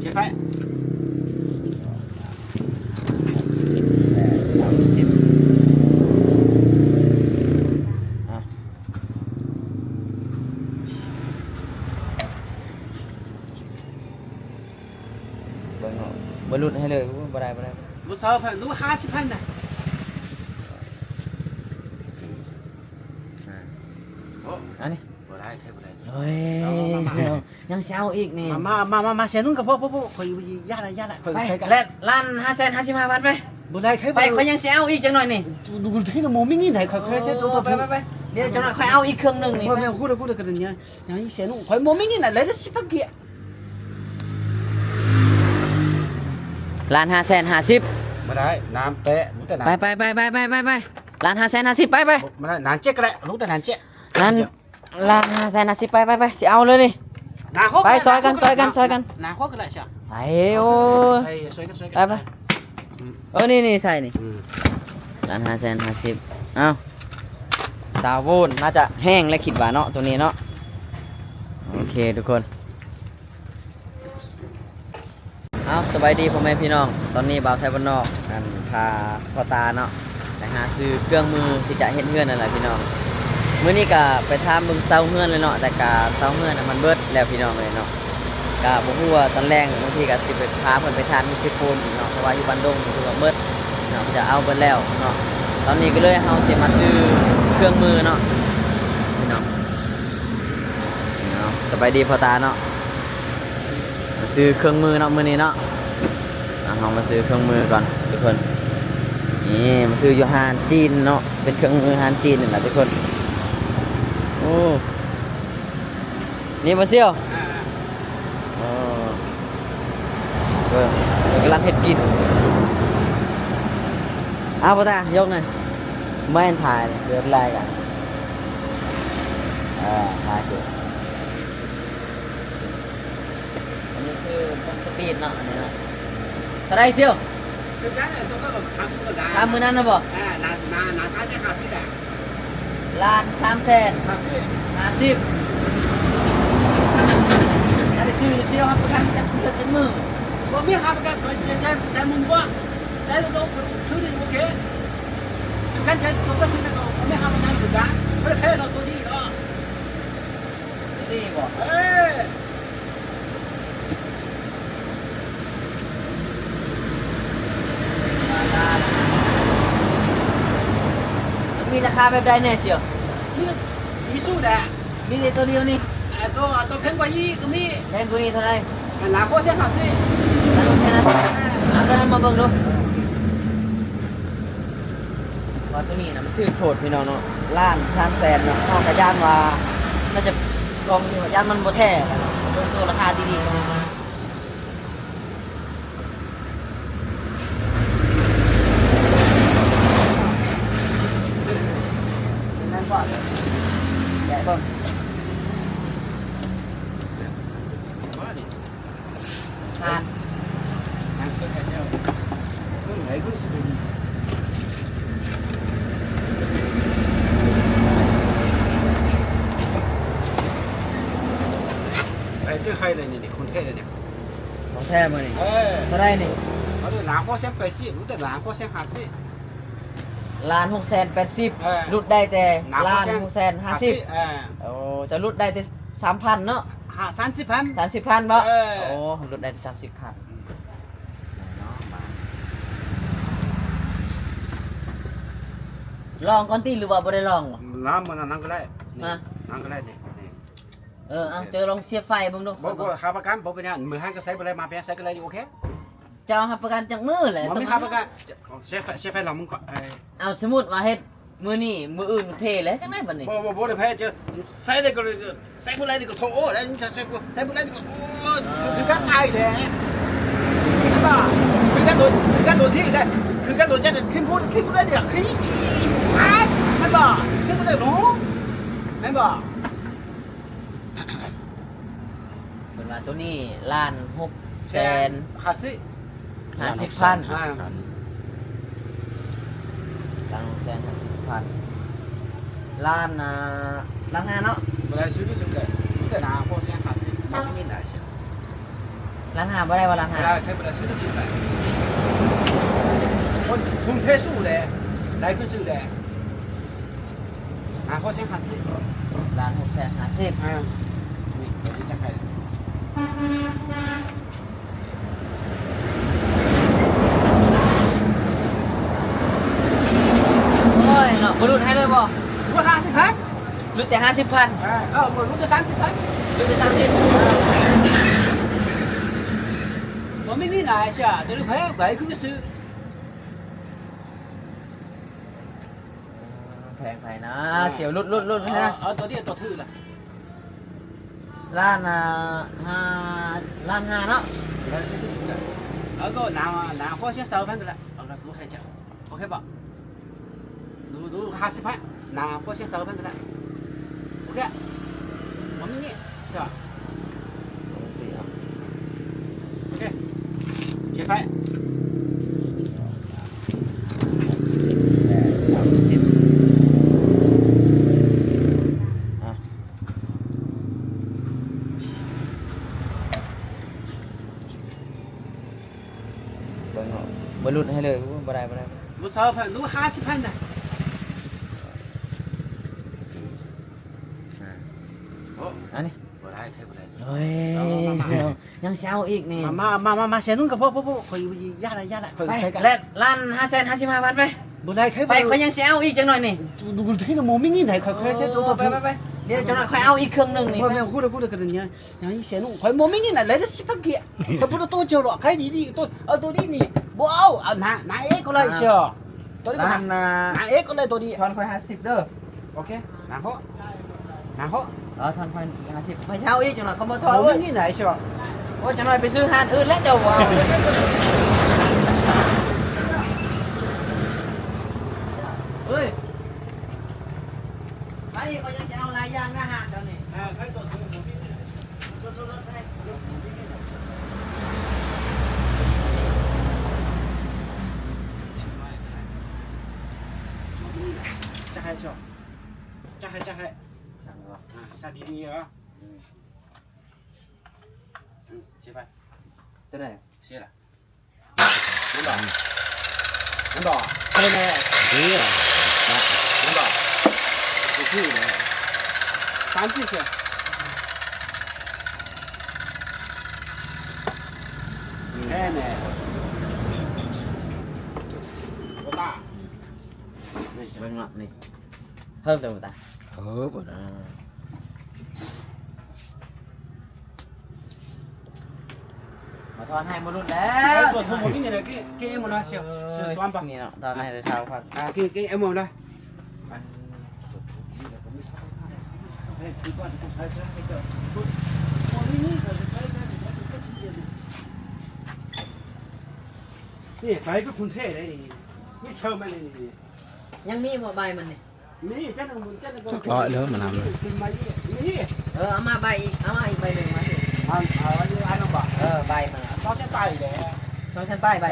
จะไฟบรรลุให้เลยบ่ได้รู้สาวพันรู้50,000นะอันนี้บ่ได้ใช่บ่ได้เฮ้ยยังเซาอีกนี่ มาเสียนุ่งกับพ่อคอยย่าละคอย ไป ใช้กัน และล้าน555,000ไป บ่ได้ใช่ ไปคอยยังเซาอีกจังหน่อยนี่ ดูที่โมมิ่งนี่ไหนคอยใช้ตัว ไปเดี๋ยวจังหน่อยคอยเอาอีกเครื่องนึงนี่ พ่อแม่พูดกันเนี่ยอย่างนี้เสียนุ่งคอยโมมิ่งนี่ไหนเลยจะสิบเกียร์ ล้าน550มาได้น้ำเป๊ะรู้แต่น้ำ ไปล้าน550ไปมาได้น้ำเจ๊กแหละรู้แต่น้ำเจ๊ ล้าน550ไปสิเอาเลยนี่ไปซอยกันน้ำข้อกันแหละใช่ ไปโอ้ไปนี่ใส่นี่ล้าน550เอ้าสาวโวนน่าจะแห้งและคิดว่าเนาะตัวนี้เนาะโอเคทุกคนเอาสบายดีพ่อแม่พี่น้องตอนนี้บ่าวไทยบ้านนอกกันพาพ่อตาเนาะไปหาซื้อเครื่องมือที่จะเฮ็ดเฮือนนั่นแหละพี่น้องมื้อนี้ก็ไปทำบึงเซาเฮือนเลยเนาะแต่ก็เซาเฮือนมันเบิดแล้วพี่น้องเลยเนาะก็บ่ฮู้ว่าตอนแรกบางทีก็สิไปพาเพิ่นไปทานมิชิโปนอีกเนาะเพราะว่าอยู่บ้านดงคือว่าเบิดเนาะจะเอาเบิดแล้วเนาะตอนนี้ก็เลยเฮาสิมาซื้อเครื่องมือเนาะพี่น้องสบายดีพ่อตาเนาะมาซื้อเครื่องมือเนาะมื้อนี้เนาะเรามาซื้อเครื่องมือก่อนทุกคนนี่มาซื้ออยู่ฮานจีนเนาะเป็นเครื่องมือฮานจีนนี่แหละทุกคนโอ้นี่มาเซี่ยวกำลังเห็ดกินเอาพ่อตายกหน่อยไม่เห็นถ่ายเดือดไรกันถ่ายอยู่อันนี้คือต้องสปีดเนาะอันนี้เนาะเท่าไรเซี่ยวทำมือนั้นนะบ่ล้าน350,000ได้ซื้อเซี่ยวครับประกันจะเกิดเป็นมือบ่มีครับกันจะใส่มุมว่าใส่ลูกถือนี่โอเคกันจะตัวก็ซื้อได้ก็ไม่ครับกันสุดกันเพื่อให้เราตัวนี้เนาะดีบ่มีราคาแบบใดแน่เสียวมีสู้แด่มีแต่ตัวเดียวนี่ตัวแพงกว่ายี่ก็มีแพงกว่านี้เท่าไรหนาโคเสียหักสิเอาตัวนั้นมาเบิ่งดูว่าตัวนี้นะมันถือโถดพี่น้องเนาะล้าน300,000เนาะนอกจากย่านว่าน่าจะกองย่านมันบ่แท้เนาะเบิ่งตัวราคาดีๆกันนั่นก่อนใหญ่เบิ่งใครเลยนี่คนเท่เลยเนี่ย ของแท้มานี่เท่าไรนี่เขาดูหลังพ่อเสียไปสิรู้แต่หลังพ่อเสียหาสิ1,680,000รุดได้แต่1,650,000โอ้จะรุดได้แต่3,000เนาะ30,000บ่โอ้รุดได้แต่30,000ลองก่อนตีหรือว่าบ่ได้ลองน้ำมันนั่งก็ได้นั่งก็ได้นี่เอาเจอลองเสียบไฟเบิ่งดูบ่ค้าประกันบ่เป็นหยังมือหันก็ใส่บ่ได้มาแพงใส่ก็ได้โอเคเจ้ารับประกันจากมือแหละบ่มีค้าประกันเสียไฟหลังมึงก่อนเอาสมมุติว่าเฮ็ดมื้อนี้มื้ออื่นเพแล้วจังได๋บัดนี้บ่ได้แพ้เจอใส่ได้ก็ใส่บ่ได้ก็โทโอ้แล้วใส่บ่ได้ก็โอ้คือกันตายแท้ก็คือกันโดนที่ได้คือกันโดนจะขึ้นพูดได้เดี๋ยวขี้มันบ่ขึ้นบ่ได้หนูแม่นบ่เป็นว่าตัวนี้1,650,000 ล้าน5เนาะบ่ได้ซื้อที่สุดเลยแต่หนาพอเสียหาสิมันนี่ได้ใช่ ร้านหาบ่ได้ว่าร้านหา 来开不了，谁都进不来。我从太素的，来个素的，俺好先看自己。 ร้าน650 嗯，你我就加开的。 โอ้ยเนาะบ่รุดให้เลยบ่ 我50块。 รุดแต่50,000 哎，我录的30块。 รุดแต่30我们你来家，这里快外国的收。 แพงไปนะเสียวรุดให้นะ ตัวนี้ตัวถือละ ร้านร้าน5เนาะ ก็拿货先收盘的了，录还讲，OK 吧？录50块，拿货先收盘的了，OK。我们你是吧 เสียว ？OK，结牌。 อ่ะเบิ่งเอาบ่รุดให้เลยบ่ได้ 录收盘，录50盘的。哦， อันนี้ 不来开不来。 เฮ้ยเสียวยังเช้าอีกนี่ มา先弄个不，可以压了，可以 ไป 开干。 และร้าน555,000ไป 不来开不 ไป 来。 ค่อยยังสิเอาอีกจังหน่อยนี่ 我这个没命你来，快先走走。ไปเดี๋ยวจังหน่อยค่อยเอาอีกเครื่องหนึงนี่ 我过来，跟人家，让你先弄，快没命你来得10分开，还不知多久了，开你的多的你，不เอา拿一个来一下，多的 ร้าน 拿一个来多的 ทอนค่อย50เด้อ ，OK，然后， ทอนค่อย50ไปเช้าอีกจังหน่อยเขาบ่ทอนเว้ 没 ย 命你来一下， โอ้ยจังหน่อยไปซื้อห้านอื่นแล้วเจ้าบ่เอาเฮ้ยไปเขายังสิเอาหลายอย่างนะหาดเจ้านี่ 开多少？ 加海桥，加海，下滴滴啊，谢饭， ตัวไหน 谢了，能到，能到，还有呢，能到，不去的，3几去，哎呢，多大？ เบิ่งเนาะนี่เพิ่มเติมตา 不能。 มาทอนให้บ่รุ่นแล้ว 做头毛给你来，给 M 了，行，是算吧。 นี่เนาะตอนให้ได้เช้าพัน 啊，给 M 了。哎，นี่ไปก็คุณเท่เลยนี่ไม่เชื่อมันเลยนี่ ยังมีบ่ใบมันนี่ มีจันทร์มึงจันทร์ก็ ก็เริ่มมานำเลย ซิมมายี่นี่ เอามาใบอีกเอามาอีกใบหนึ่งมาสิ อันนี้อันนั้นบ่ ใบมัน เขาจะไปเลย ช่วยฉันป้ายใบ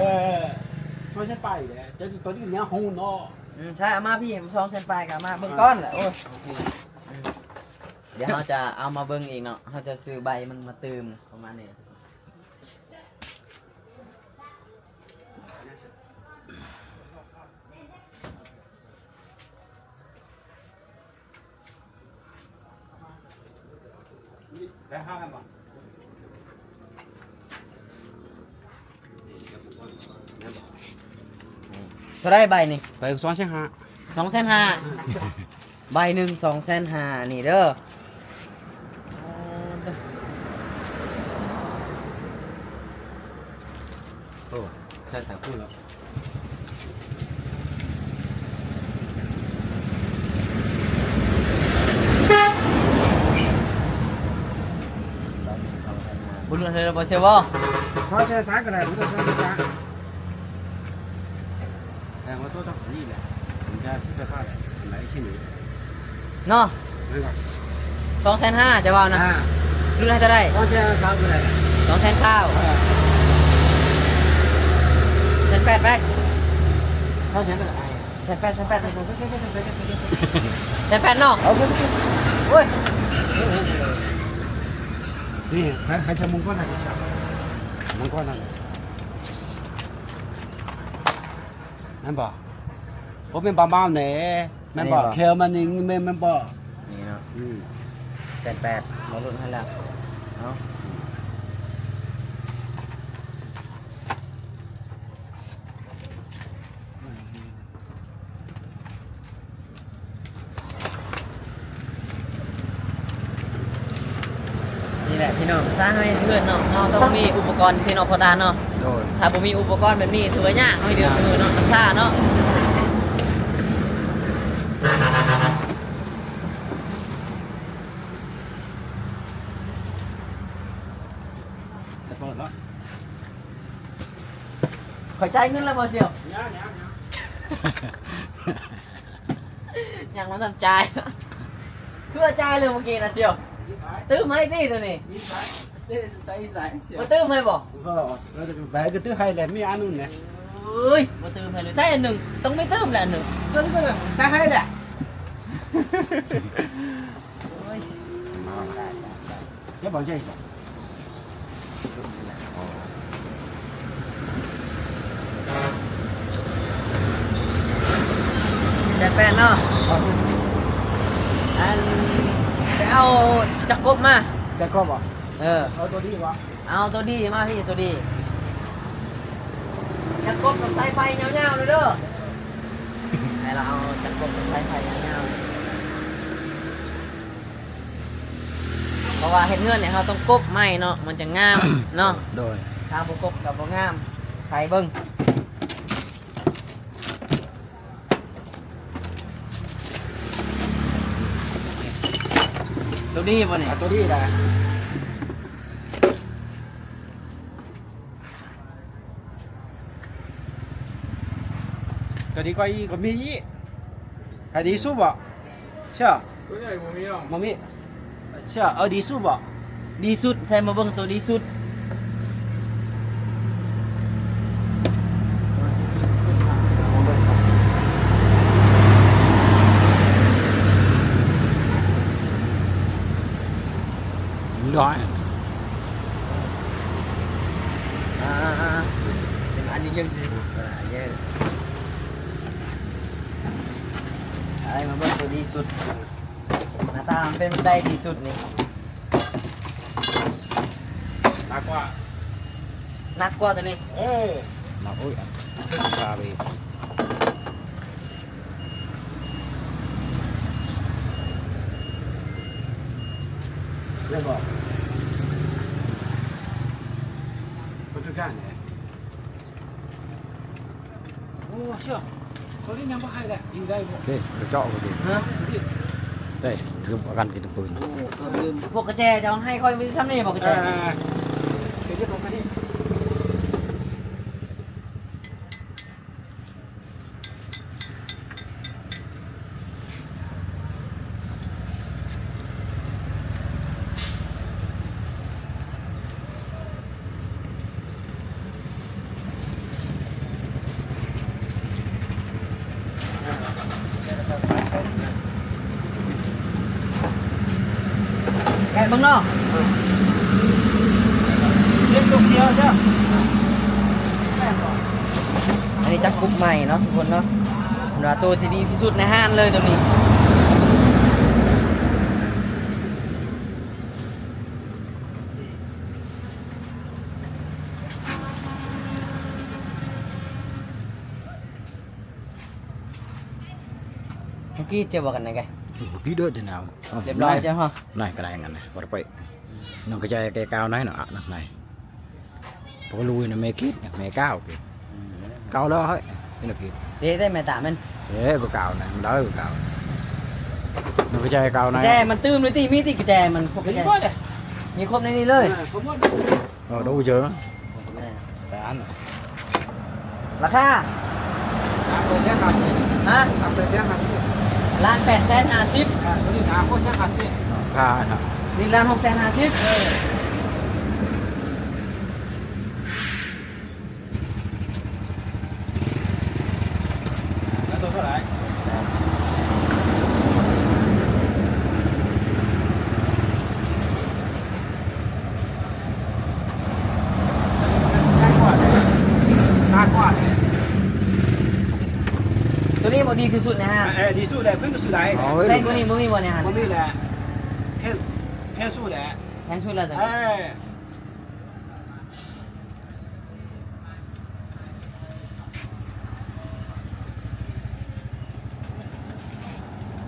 เขาจะไปเลยจะตัวนี้เนี่ยหงเนาะ ใช่เอามาพี่ช่องฉันป้ายกับมาเบิ่งก้อนแหละโอ้ยเดี๋ยวเราจะเอามาเบิ่งอีกเนาะเราจะซื้อใบมันมาเติมประมาณนี้ 来看看吧。 เท่าไรใบนี่ ไป2,500 250,000ใบหนึ่ง250,000นี่เด้อ โอ้ใช่แต่พูดแล้ว บุรุษเธอบ่เชื่อบ่ 2,300个来，我都2,300。哎，我多少10亿了，人家700块了，买1000牛。 เนาะ 那个。 250,000จะว่านะ 啊， รุ่นให้เท่าไร 2,300个来。 220,000เซ็นแปดไป 2,000个来。 เซ็นแปดเซ็นแปดเนาะโอ้ย 对，还成蒙古那个啥。มันก็นั่นนั่นบ่ผมเป็นบ้าๆเนี่ยมันบ่เคลมันนี่มันบ่ นี่เนาะ 180,000บ่ลดให้แล้วเนาะนี่แหละพี่น้องถ้าให้เพื่อนเนาะเราต้องมีอุปกรณ์ที่เนาะพอตาเนาะ โดย ถ้าบ่มีอุปกรณ์แบบนี้ถือว่ายากให้เดือดมือเนาะมันซ่าเนาะ จะเปิดแล้ว ขอจ่ายเงินแล้วบ่เสี่ยว ยังมันทันจ่ายเพื่อจ่ายเลยเมื่อกี้นะเสี่ยวตื้อไหมตี้ตัวนี้ ใส่ มาตื้อไหมบ่ ก็แล้วแหวนก็ตื้อให้แหละมีอันนู้นเนี่ย เอ้ยมาตื้อไหมเลยใส่อันหนึ่งต้องไม่ตื้อแหละอันหนึ่ง ก็ใส่ให้แหละ เฮ้ยได้ จะบอกใช่ 78เนาะอันไปเอาจักรกบมา จะก็บอก เอาตัวดีมาพี่ตัวดีจักรกบกับสายไฟยาวๆเลยเด้อให้เราเอาจักรกบกับสายไฟยาวๆเพราะว่าเฮ็ดเงื่อนเนี่ยเราต้องกบไม้เนาะมันจะงามเนาะ โดย ถ้าบ่กบกับบ่งามใส่เบิ่งตัวดีบ่เนี่ย ตัวดีแหละตัวดีก็มีให้ดีสู้บ่เชื่อ ตัวใหญ่ผมมีหรอ มามีเชื่อดีสู้บ่ ดีสุดใส่มาเบิ่งตัวดีสุด ร้อย เป็นอันนี้ยังจริงเยอะอะไรมาเบิ่งตัวดีสุดหน้าตามันเป็นบันไดดีสุดนี่ หนักกว่า หนักกว่าตัวนี้ มาโอ้ยชาไปเรียบร้อยคนทุกการเนี่ยโอ้เชื่อตัวนี้ยังไม่ให้เลยยิงได้บ่ Đây, được chọ của chị. ฮะ Đây, thử bỏ gắn cái đườngปืน ลืมพวกกระแจจะเอาให้ค่อยไม่ซ้ำนี่บอกกระแจ เดี๋ยวจะลงไปนี่ แกะเบิ่งเนาะ เล่นตัวเดียวเจ้า อันนี้จักกุ๊กใหม่เนาะทุกคนเนาะเป็นว่าตัวที่ดีที่สุดในห้างเลยตัวนี้เมื่อกี้เจอบอกกันไหนแก ký đỡ thế nào. Đẹp rồi chưa hả? Này, cái này này, bỏ vậy. Nó cái chai cái cao này nó ạ này. Có lui nó mê kít, mê cao kìa. Cao đó ấy, cái nó kìa. เด้ได้แม่ตามัน Thế có cao này, đó có cao. Nó cái chai cao กระแจ này. มันตื้มเลยตีมีตีกระแจมันพวกกระแจมีครบในนี้เลย Ở đâu chưa? Cái án này. ราคา ตัวเสียขาดสิ ฮะ ตัวเสียขาดสิ 1,850,000 ตัวนี้หาตัวเสียขาดสิ Pha hả? นี่1,650,000 แล้วตัวเท่าไหร่ บ่ดีที่สุดนะฮะ ดีสู้แหละเพิ่งก็สู้ได้ ได้มื้อนี้บ่มีบ่เนี่ยฮะ มันนี่แหละแค่สู้แหละ แพงสุดแล้วจ้ะ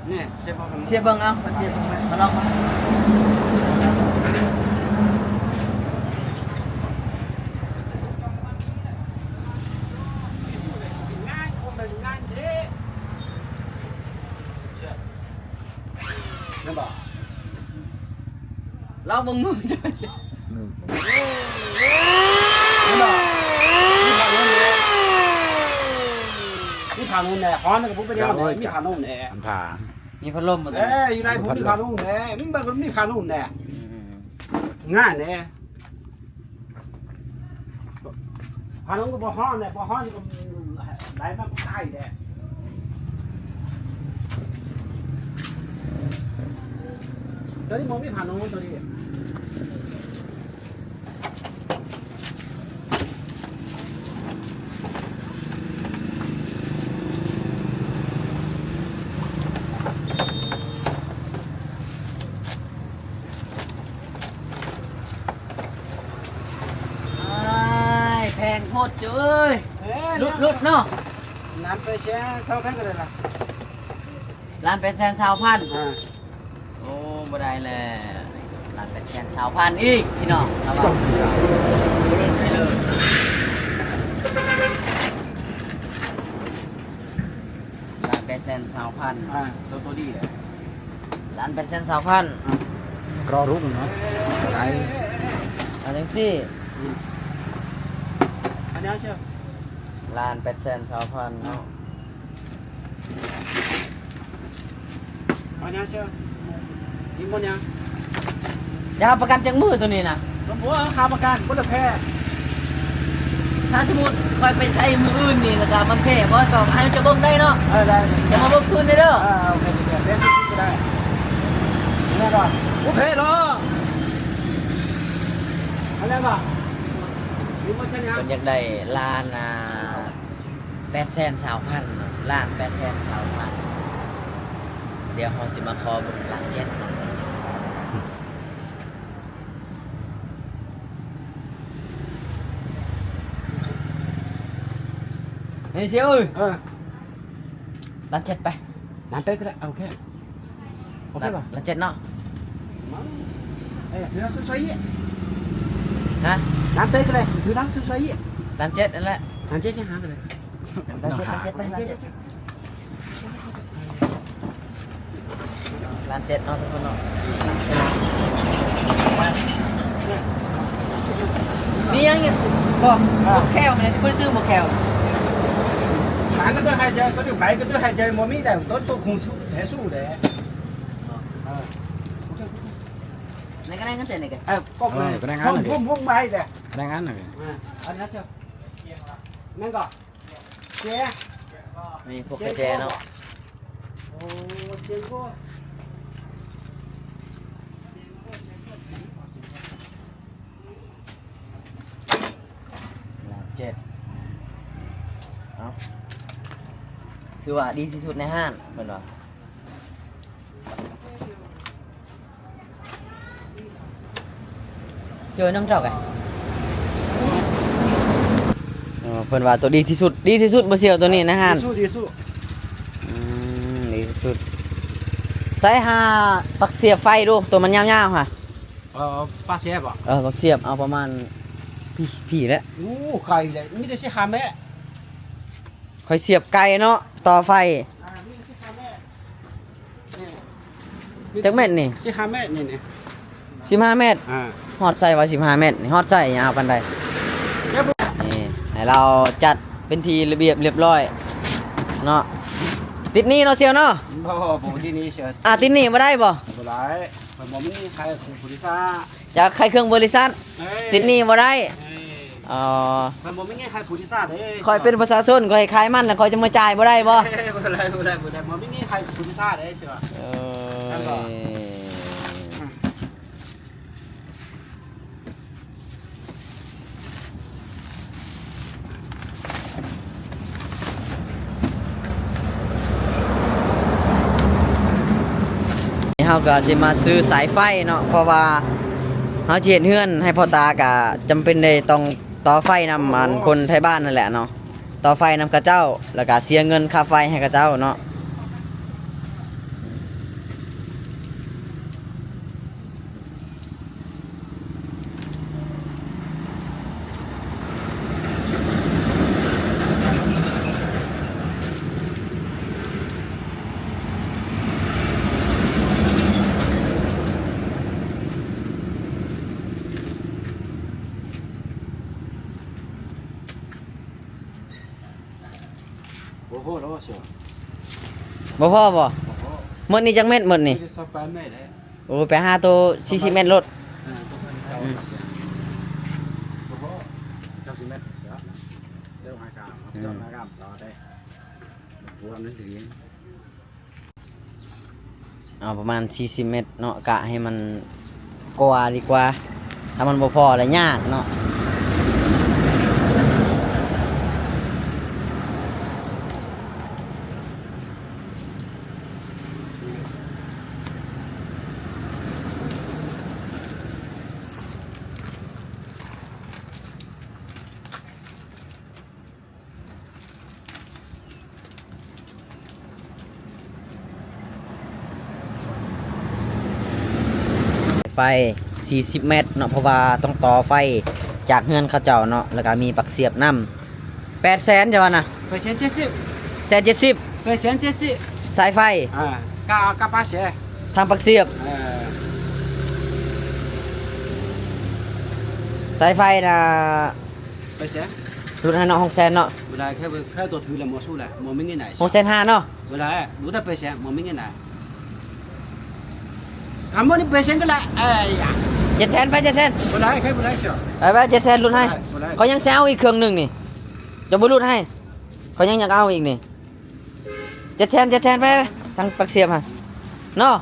เนี่ยเชฟบอก เสียเบิ่งเอามาเสียเบิ่งมาลองมา ง่ายคนเป็นง่ายเด้นั่นบอก ลองเบิ่งมือจ้ะ นั่นบอกนี่ผ่านนู่นแน่ฮ้อนกับผมเป็นยังไงมีผ่านนู่นแน่ มันผ่า มีพัดลมบ่ตัว อยู่ในผมมีผ่านนู่นแน่มันแบบมีผ่านนู่นแน่ง่ายแน่ผ่านนู่นก็บ่ฮ้อนแน่บ่ฮ้อนก็ไหลมาใต้แน่ตัวนี้มันมีผ่านนู่นตัวนี้ แพงโคตรเจ้ยลุดเนาะ น้ำไปแช่เศร้าแพ้กันเลยล่ะ ร้านเป็นแสนสาวพัน อ่า โอ้บ่ได้แล้วร้านเป็นแสนสาวพันอีกพี่น้องครับ ต้องมีสาว ไปเลยร้านเป็นแสนสาวพัน ตัวดีเลย ร้านเป็นแสนสาวพัน กรอรุ่งเนาะไก่ อันนี้สิ อันนี้เชียว ร้านเป็นแสนสาวพันเนาะ อันนี้เชียวยิงบนยัง อยาประกันจังมือตัวนี้นะ หลวงพ่อขาประกันบนแพ้ ถ้าสมมติคอยไปใช้มืออื่นนี่แล้วก็มันแพ้เพราะต่อให้จะเบิ่งได้เนาะ ได้ จะมาเบิ่งคืนได้เด้อ โอเคเล่นก็ได้แน่ก่อนโอเคเหรออะไรบ้างยิงบนชั้นยัง เพิ่นอยากได้ล้าน800,000 สาวพันล้าน800,000 สาวพันเดี๋ยวเฮาสิมาขอเบิ่งล้าน7นี่เชียวเอ้ยล้าน7ไป น้ำเป๊กก็ได้โอเคโอเคป่ะ ล้าน7เนาะ ถือน้ำซุปใส่ ฮะ น้ำเป๊กก็ได้ถือน้ำซุปใส่ ล้าน7นั่นแหละ น้ำเจ๊ใช่หางกันเลย ล้าน7ล้าน7ไปล้าน7ล้าน7เนาะทุกคนเนาะมียังเนี่ยบ่แควมันที่บ่ได้ตื้อบ่แคว หางก็ต้องให้ใจก็ต้องไปก็ต้องให้ใจมันมีแต่ต้นคงสู้แท้สู้เลย ไหนก็ได้เงินเสร็จไหนกัน ก็เลยพุ่งไปแต่ แรงงานหน่อย อันนี้เชียวนั่นก่อนเจ๊ มีพวกกระแจเนาะ โอ้เจ๊ก็ ล้าน7เอาถือว่าดีที่สุดในห้างเพิ่นว่าเจอน้ำเจ้ากันเพิ่นว่าตัวดีที่สุดบ่เสียวตัวนี้นะฮะ ดีสู้ดีสู้ ดีที่สุดใส่หาปักเสียบไฟดูตัวมันยาวๆค่ะ ปลาเสียบอ่ะ ปักเสียบเอาประมาณพี่แล้ว โอ้ไก่เลยมีแต่เสียขาแม่ ค่อยเสียบไกลเนาะต่อไฟ มีแต่เสียขาแม่ จักเม็ดนี่ เสียขาแม่นี่นี่ 15 เมตรฮอดใส่ไว้15 เมตรนี่ฮอดใส่ยาวปานใดนี่ให้เราจัดเป็นทีระเบียบเรียบร้อยเนาะติดหนี่เนาะเสียวเนาะ บ่ผมที่นี่เชียว ติดหนี่บ่ได้บ่ บ่ได้ผมบ่มีใครคุผู้ที่ซ่า อยากใครเครื่องบริษัทติดหนี่บ่ได้อ๋อ ผมบ่มีใครผู้ที่ซ่าเด้ คอยเป็นประชาชนคอยขายมันแล้วคอยจะมาจ่ายบ่ได้บ่ บ่ได้บ่ได้บ่ได้บ่มีใครผู้ที่ซ่าเด้เชียว นั่นบ่ เ ก็สิมาซื้อสายไฟเนาะเพราะว่าเฮาสิเฮ็ดเฮือนให้พ่อตาก็จำเป็นได้ต้องต่อไฟนำอันคนไทยบ้านนั่นแหละเนาะต่อไฟนำกระเจ้าแล้วก็เสียเงินค่าไฟให้กระเจ้าเนาะโอ้โหแล้วเชียว บ่พอบ่หมดนี่จักเม็ดหมดนี่ ไม่ได้ซับไปไม่ได้ โอ้ไปหาตัว40เม็ดรถ โอ้โหซับสิเมตรเดี๋ยวหากามจอดหากามรอได้หัวนึกถึง เอาประมาณ40เม็ดเนาะกะให้มันกว่าดีกว่าถ้ามันบ่พอแล้วยากเนาะไฟ40เมตรเนาะเพราะว่าต้องต่อไฟจากเฮือนเขาเจ้าเนาะแล้วก็มีปักเสียบน้ำ800,000จ้ะวะนะ ไปเชียนเจ็ดสิบ 170 ไปเชียนเจ็ดสิบ สายไฟ กาป้าเชีย ทางปักเสียบสายไฟนะ ไปเชีย รุ่นให้เนาะ600,000เนาะ เวลาแค่ตัวถือแล้วมัวสู้แหละมัวไม่เงี้ยไหน 6,500เนาะ เวลารู้ได้ไปเชียมัวไม่เงี้ยไหนคำว่านี่ไปเชียก็ละ700,000ไป700,000 เวลาแค่เวลาเชียว ไป700,000รุ่นให้ บ่ได้ เขายังแซวอีกเครื่องหนึงนี่จะบ่รุ่นให้เขายังอยากเอาอีกนี่700,000ไปทางปักเสียบฮะเนาะ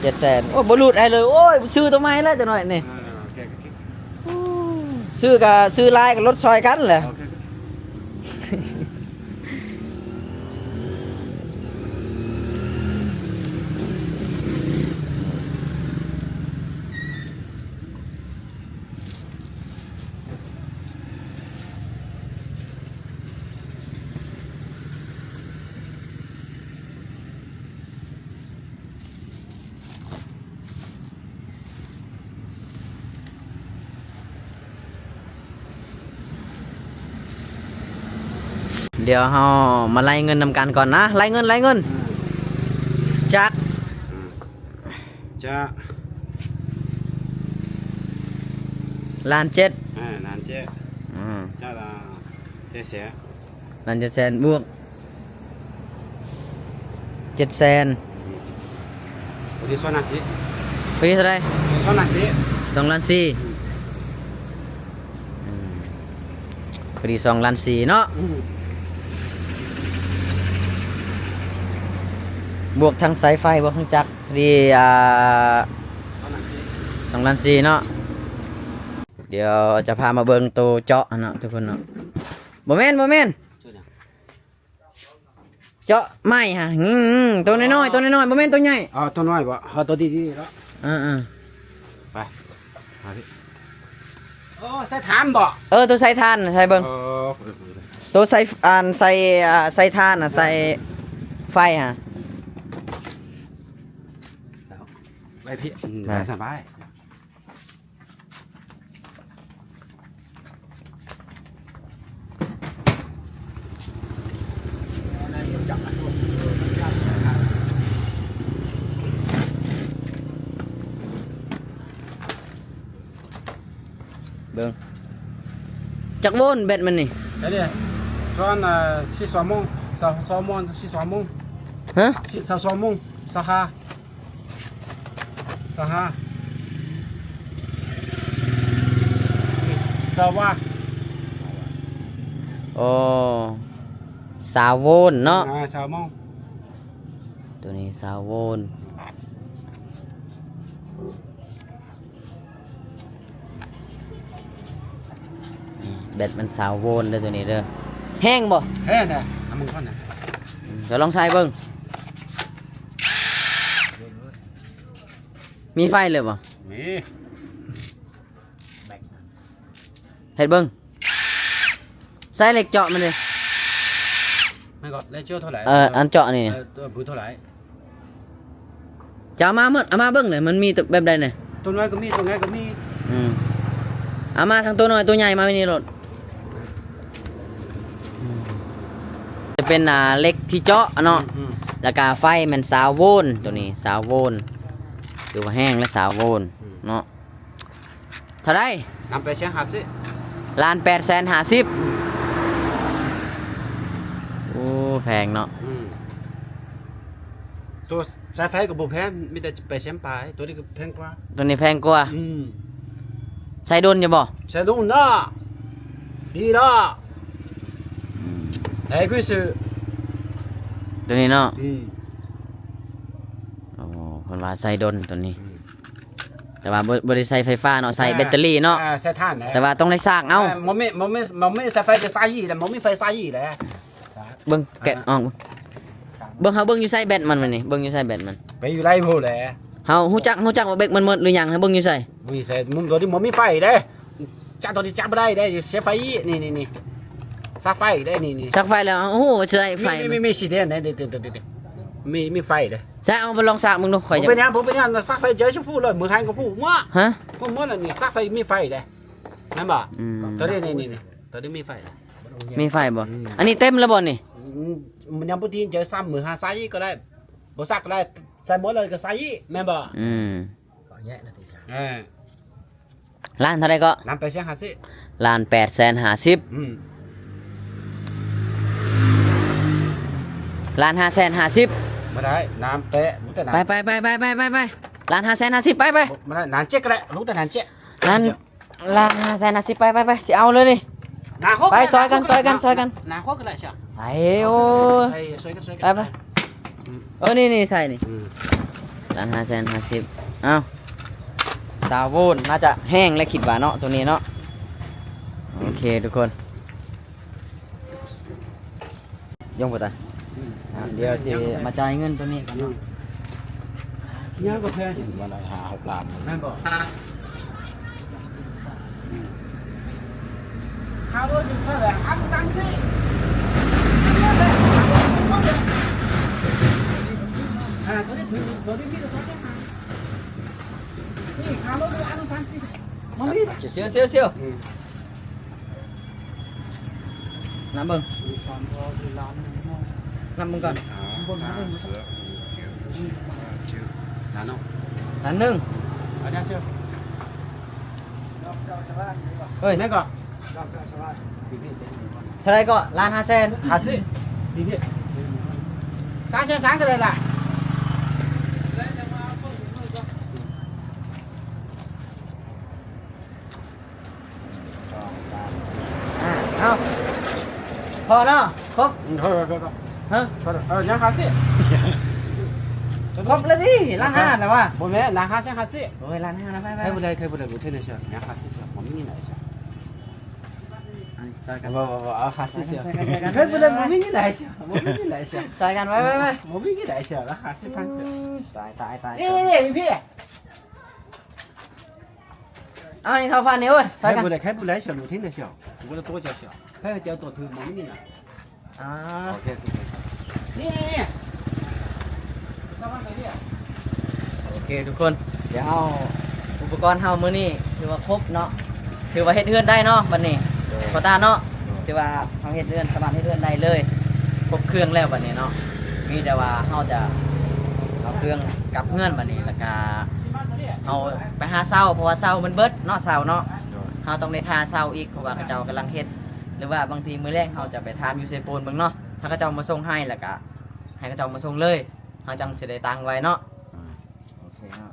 700,000โอ้บ่รุ่นให้เลยโอ้ยซื้อตัวใหม่แล้วจังหน่อยนี่ ซื้อกับซื้อลายกับรถซอยกันแหละเดี๋ยวเรามาไล่เงินนำกันก่อนนะไล่เงินจัก จะ 1.7 ล้าน นานเจ๊จะละเจ๊เสีย 1.700,000บวก700,000 วันที่สองนาที ไปที่เท่าไหร สองนาที 2.4 ล้านพอดี2.4 ล้านเนาะบวกทั้งสายไฟบวกทั้งจักรพอดี2.4 ล้านเนาะเดี๋ยวจะพามาเบิ่งตัวเจาะเนาะทุกคนเนาะบ่แม่นเจาะไม้ฮะตัวน้อยๆบ่แม่นตัวใหญ่ ตัวน้อยบ่ตัวดีแล้ว ไปมาพี่โอ้ใส่ฐานบ่ ตัวใส่ถ่านใส่เบิ่งตัวใส่ใส่ถ่านใส่ไฟฮะ ไปพี่ไปสบายเบิ่งจักโวนเบ็ดมันนี่ เดี๋ยวตอน4 โมง2 โมง4 โมง ฮะ 2 โมงสหสว่า โอ้20 โวลต์เนาะ 2 โมง ตัวนี้20 โวลต์แบตมัน20 โวลต์เด้อตัวนี้เด้อแห้งบ่ เฮ้ยน่ะมึงก่อนน่ะ เดี๋ยวลองใช้เบิ่ง มีไฟเลยบ่ มี เฮ็ดเบิ่งใส่เหล็กเจาะมันดิ ไม่ก็เลเจอร์เท่าไหร่ อันเจาะนี่ ตัวพื้นเท่าไหร่ จะเอามาหมดเอามาเบิ่งหน่อยมันมีแบบใดเนี่ย ตัวน้อยก็มีตัวใหญ่ก็มี เอามาทั้งตัวน้อยตัวใหญ่มาไว้นี่รถจะเป็นเหล็กที่เจาะเนาะแล้วก็ไฟมัน20 โวลต์ตัวนี้20 โวลต์ดูว่าแห้งและ20 โวลต์เนาะเท่าไร นำไปเชียงหาดสิ 1,850,000โอ้แพงเนาะ ตัวสายไฟกับบุแพงมีแต่ไปเชียงปลายตัวนี้ก็แพงกว่า ตัวนี้แพงกว่าใส่ดนอยู่บ่ ใช่ลุงเนาะดีเนาะแต่คือซื้อ ตัวนี้เนาะโอ้คนว่าใส่ดนตัวนี้ แต่ว่าบ่ได้ใส่ไฟฟ้าเนาะใส่แบตเตอรี่เนาะ ใส่ถ่าน แต่ว่าต้องได้สร้างเอา มันไม่สายไฟจะสายยี่แต่มันไม่ไฟสายยี่แหละ เบิ่งแกะออกเบิ่งเฮาเบิ่งอยู่ใส่แบตมันนี่เบิ่งอยู่ใส่แบตมัน ไปอยู่ไรโพแหละ เฮาฮู้จักว่าแบตมันหมดหรือยังให้เบิ่งอยู่ใส่ มีใส่มุมตัวนี้มันไม่ไฟเด้จับตัวนี้จับไม่ได้เด้เสียไฟนี่สายไฟได้นี่ ชักไฟแล้วโอ้โหใส่ไฟ มีสีแดงเนี่ยเด็ดมีไฟเด้ ใส่เอาไปลองสร้างมึงดูข่อย ผม จะ เป็นยังสายไฟเจอชมพูเลยมือหันกับผู้ว่า ฮะ ผมว่านี่สายไฟมีไฟเด้นั่นบ่ตัวนี้นี่ตัวนี้มีไฟ มีไฟบ่อันนี้เต็มแล้วบ่นี่ มันยังพูดทีเจอซ้ำมือหาสายก็ได้บ่ซักก็ได้ใส่หมดเลยก็สายแม่นบ่ ก็แยะนะติชา ล้านเท่าใดก็ นำไปเสียหาสิ 1,850,000 1,550,000 มาได้น้ำเปะรู้แต่น้ำ ไป1,550,000ไป มาได้น้ำเจ๊กก็ได้รู้แต่น้ำเจ๊ 1,550,000ไปสิเอาเลยนี่ น้ำโคก ไปซอยกัน น้ำโคกก็ได้เชียว ไปโอ้ ไปซอยกัน ไปนี่ใส่นี่1,550,000เอ้า20 โวลต์น่าจะแห้งและคิดว่าเนาะตัวนี้เนาะโอเคทุกคนยงไปตาเดี๋ยวสิมาจ่ายเงินตัวนี้กันเนาะ เนี่ยก็แพง วันไหน5-6 ล้าน แม่นบ่ข้าวรถอยู่เท่าไหร่อันสั่งสิตัวนี้มีแต่2,500นี่ข้าวรถอันสั่งสิมันมี เสียวน้ำเบิ่งก่อน น้ำเนาะ ล้านหนึ่ง อันนี้เชียว เฮ้ย นี่ก็ เท่าไรก็1,500,000 หาสิดีพี่3,300ก็ได้ล่ะ เอาพอเนาะครบ ฮะ ยังหาสิ ครบแล้วดิ1,500,000แล้วว่ะ บ่แม่นราคาใช่หาสิ โอ้ย1,500,000นะไป เคยบ่ได้รู้เท่านี้เชียวยังหาสิเชียวมันมีไหนเชียว ใส่กัน บ่เอาหาสิเชียวเคยบ่ได้มันมีไหนเชียวมันมีไหนเชียว ใส่กันไป มันมีไหนเชียวราคา10,000เชียว ตาย นี่พี่ เอาอีกเท่าฟันนี้เว้ยใส่กัน เคยบ่ได้เชียวรู้เท่านี้เชียวบ่ได้ตัวเชียวเคยเจอตัวถือมันมีไหน อ่า โอเคนี่สวัสดี โอเคทุกคนเดี๋ยวเอาอุปกรณ์เฮามื้อนี้ถือว่าครบเนาะถือว่าเฮ็ดเฮือนได้เนาะวันนี้พอตาเนาะถือว่าเฮาเฮ็ดเฮือนสามารถเฮ็ดเฮือนได้เลยครบเครื่องแล้ววันนี้เนาะมีแต่ว่าเฮาจะเอาเครื่องกลับเฮือนวันนี้แล้วก็เอาไปหาเซาเพราะว่าเซามันเบิดเนาะเซาเนาะเฮาต้องได้ทาเซาอีกเพราะว่าเขาเจ้ากำลังเฮ็ดหรือว่าบางทีมื้อแรกเฮาจะไปทามอยู่เซโปนเบิ่งเนาะถ้าเขาเจ้ามาส่งให้แล้วก็ให้เขาเจ้ามาส่งเลยเฮาจังสิได้ตังค์ไว้เนาะโอเคเนาะ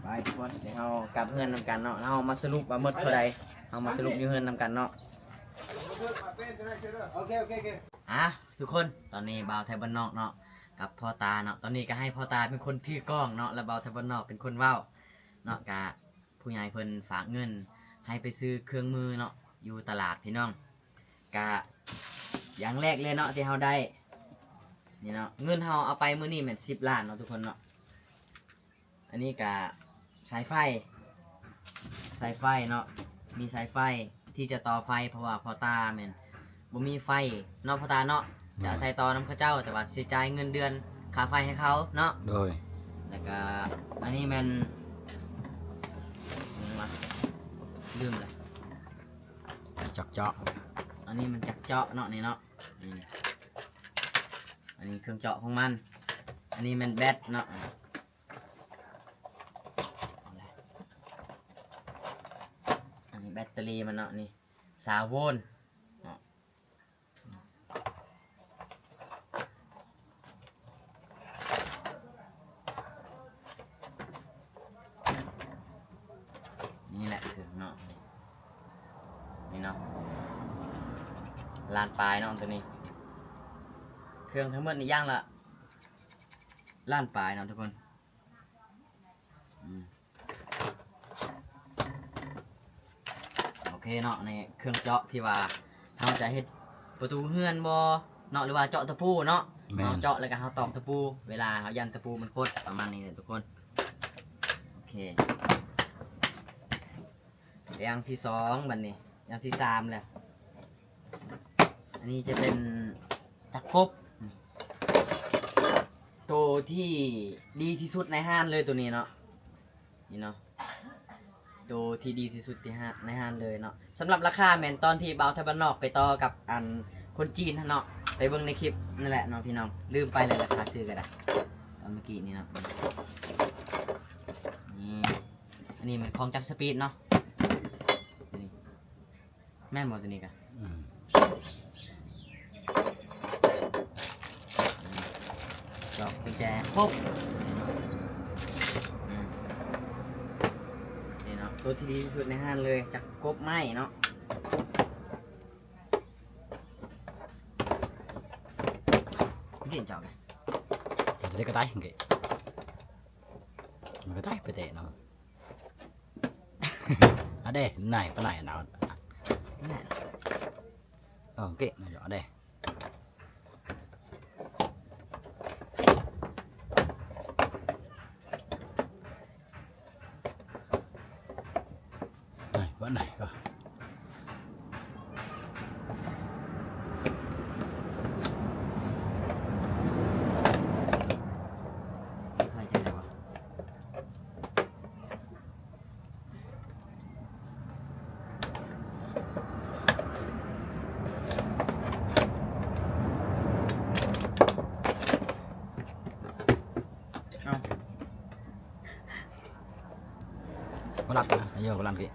ไปทุกคนเดี๋ยวเฮากลับเฮือนนำกันเนาะเฮามาสรุปว่าหมดเท่าใดเฮามาสรุปอยู่เฮือนนำกันเนาะ โอเค ทุกคนตอนนี้บ่าวไทยบ้านนอกเนาะกับพ่อตาเนาะตอนนี้ก็ให้พ่อตาเป็นคนถือกล้องเนาะแล้วบ่าวไทยบ้านนอกเป็นคนเว้าเนาะกะผู้ใหญ่เพิ่นฝากเงินให้ไปซื้อเครื่องมือเนาะอยู่ตลาดพี่น้องกะอย่างแรกเลยเนาะที่เฮาได้นี่เนาะเงินเฮาเอาไปมื้อนี้แม่น10 ล้านเนาะทุกคนเนาะ อันนี้กะสายไฟเนาะมีสายไฟที่จะต่อไฟเพราะว่าพอตาแม่นบ่มีไฟเนาะพอตาเนาะจะใส่ต่อน้ำเข้าเจ้าแต่ว่าสิจ่ายเงินเดือนค่าไฟให้เขาเนาะ โดย แล้วก็อันนี้มันลืมเลย จักเจาะ อันนี้มันจักเจาะเนาะนี่เนาะนี่อันนี้เครื่องเจาะของมัน อันนี้มันแบตเนาะอันนี้แบตเตอรี่มันเนาะนี่3 โวลต์เนาะนี่แหละคือเนาะนี่เนาะลานปลายเนาะตัวนี้เครื่องทั้งหมดนี่ย่างละล้านปลายเนาะทุกคนโอเคเนาะในเครื่องเจาะที่ว่าเราจะเฮ็ดประตูเฮือนบ่เนาะหรือว่าเจาะตะปูเนาะเราเจาะแล้วก็เราตอกตะปูเวลาเรายันตะปูมันโคตรประมาณนี้เลยทุกคนโอเคอย่างที่2บัดนี้อย่างที่3แล้วอันนี้จะเป็นจักรกบตัวที่ดีที่สุดในห้างเลยตัวนี้เนาะนี่เนาะตัวที่ดีที่สุดที่ในห้างเลยเนาะสำหรับราคาแมนตอนที่เบาไทยบ้านนอกไปต่อกับอันคนจีนเนาะไปเบิ่งในคลิปนั่นแหละเนาะพี่น้องลืมไปเลยราคาซื้อกันได้ตอนเมื่อกี้นี่เนาะนี่อันนี้มันของจักรสปีดเนาะนี่แม่นหมดตัวนี้กัน ดอกกุญแจครบนี่เนาะตัวที่ดีที่สุดในห้างเลยจากกบไม้เนาะเก่งจังเลย Jadi cái tay kì, cái tay phải tệ nó. À đây, này cái này nào? Kì, nó nhỏ đây. Này, vẫn này cơ. Có lật hả? Giờ có lật kì.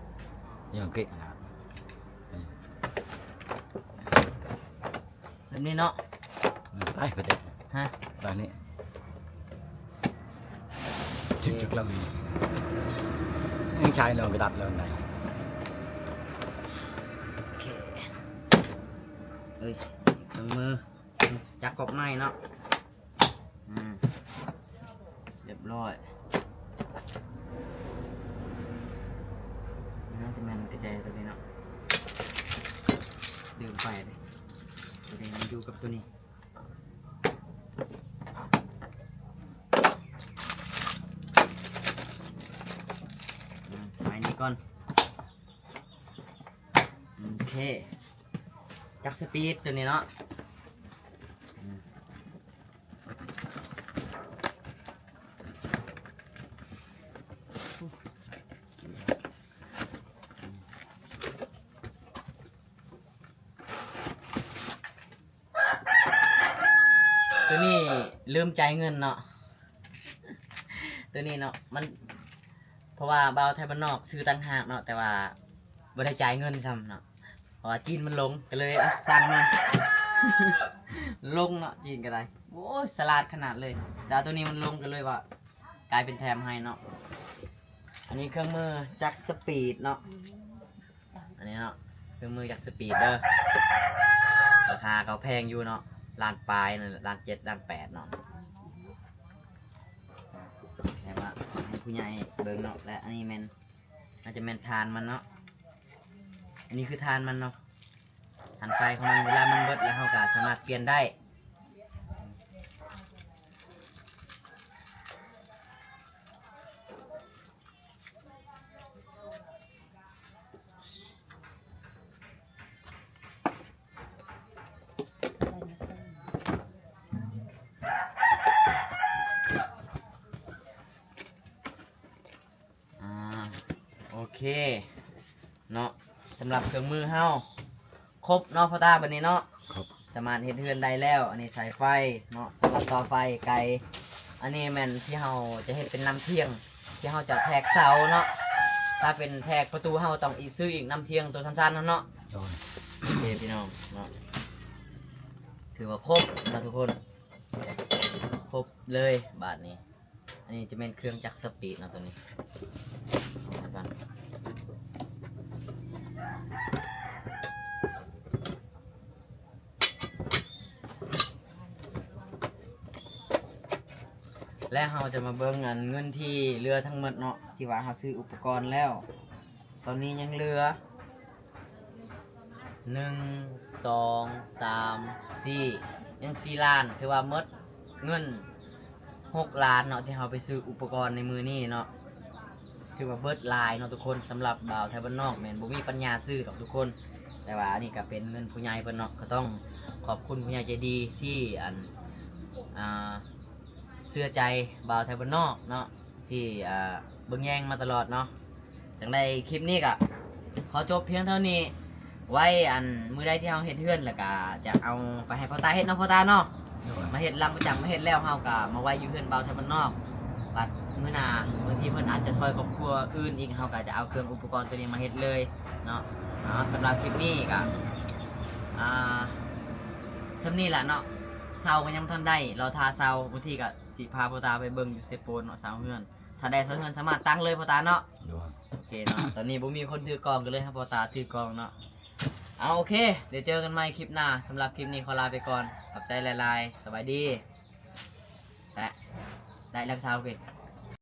Giờ kì nào. แบบนี้เนาะ Tay phải tệ. ฮะ Tay này. Chừng chực lâu. Anh trai lâu cái đặt lâu này. โอเคเอ้ยเครื่องมือจักรกบไม้เนาะเรียบร้อยน่าจะแมนกระจายตัวนี้เนาะลืมไปเลยตัวนี้มันอยู่กับตัวนี้ไปนี่ก่อนโอเคจักรสปีดตัวนี้เนาะตัวนี้ลืมจ่ายเงินเนาะตัวนี้เนาะมันเพราะว่าเบาไทยบ้านนอกซื้อตั้งหากเนาะแต่ว่าไม่ได้จ่ายเงินซ้ำเนาะเพราะว่าจีนมันลงก็เลยสั่งมา ลงเนาะจีนก็ได้โอ้ยสลัดขนาดเลยแต่ตัวนี้มันลงก็เลยว่ากลายเป็นแถมให้เนาะอันนี้เครื่องมือจักรสปีดเนาะอันนี้เนาะเครื่องมือจักรสปีดเด้อราคาเขาแพงอยู่เนาะล้านปลายนั่นล้าน7ล้าน8เนาะแค่ว่าให้ผู้ใหญ่เบิ่งเนาะและอันนี้แมนน่าจะแมนทานมันเนาะอันนี้คือทานมันเนาะทานไฟของมันเวลามันเบิดแล้วเขาก็สามารถเปลี่ยนได้ เนาะสำหรับเครื่องมือเฮาครบเนาะพ่อตาบัดนี้เนาะ ครับ สามารถเฮ็ดเฮือนได้แล้ว อันนี้สายไฟเนาะสำหรับต่อไฟไกลอันนี้แม่นที่เฮาจะเฮ็ดเป็นน้ำเที่ยงที่เฮาจะแทกเสาเนาะถ้าเป็นแทกประตูเฮาต้องอีกซื้ออีกน้ำเที่ยงตัวสั้นๆนั่นเนาะ โดน โอเคพี่น้องเนาะถือว่าครบนะทุกคนครบเลยบาทนี้ อันนี้จะเป็นเครื่องจักรสปีดนะตัวนี้เอากันและเราจะมาเบิ่งเงินที่เหลือทั้งหมดเนาะที่ว่าเราซื้ออุปกรณ์แล้ว ตอนนี้ยังเหลือ 1 2 3 4ยัง4 ล้านถือว่าหมดเงิน6 ล้านเนาะที่เราไปซื้ออุปกรณ์ในมือนี่เนาะถือว่าเบิดหลายเนาะทุกคนสำหรับบ่าวไทยบ้านนอกแม่นบ่มีปัญญาซื้อหรอกทุกคน แต่ว่าอันนี้ก็เป็นเงินผู้ใหญ่เพิ่นเนาะก็ต้องขอบคุณผู้ใหญ่ใจดีที่เชื่อใจบ่าวไทยบ้านนอกเนาะที่เบิ่งแย่งมาตลอดเนาะจังได้คลิปนี้ก็ขอจบเพียงเท่านี้ไว้มื้อใดที่เฮาเฮ็ดเฮือนแล้วก็จะเอาไปให้พ่อตาเฮ็ดเนาะพ่อตาเนาะ โดน มาเฮ็ดลังประจำมาเฮ็ดแล้วเฮาก็มาไว้อยู่เฮือนบ่าวไทยบ้านนอกบัดมื้อหน้าบางทีเพิ่นอาจจะซอยครอบครัวอื่นอีกเฮาก็จะเอาเครื่องอุปกรณ์ตัวนี้มาเฮ็ดเลยเนาะสำหรับคลิปนี้ก็สำนี้แหละเนาะเซาก็ยังบ่ทันได้เราทาเซาบางทีก็สิพาพ่อตาไปเบิ่งอยู่เซโปนเนาะเซาเฮือนถ้าได้เซาเฮือนสามารถตั้งเลยพ่อตาเนาะ โดน โอเคเนาะ ตอนนี้บ่มีคนถือกลองกันเลยครับพ่อตาถือกลองเนาะ เอาโอเค เดี๋ยวเจอกันใหม่คลิปหน้าสำหรับคลิปนี้ขอลาไปก่อนขอบใจหลายๆสบายดีแปะได้รักษาโอเค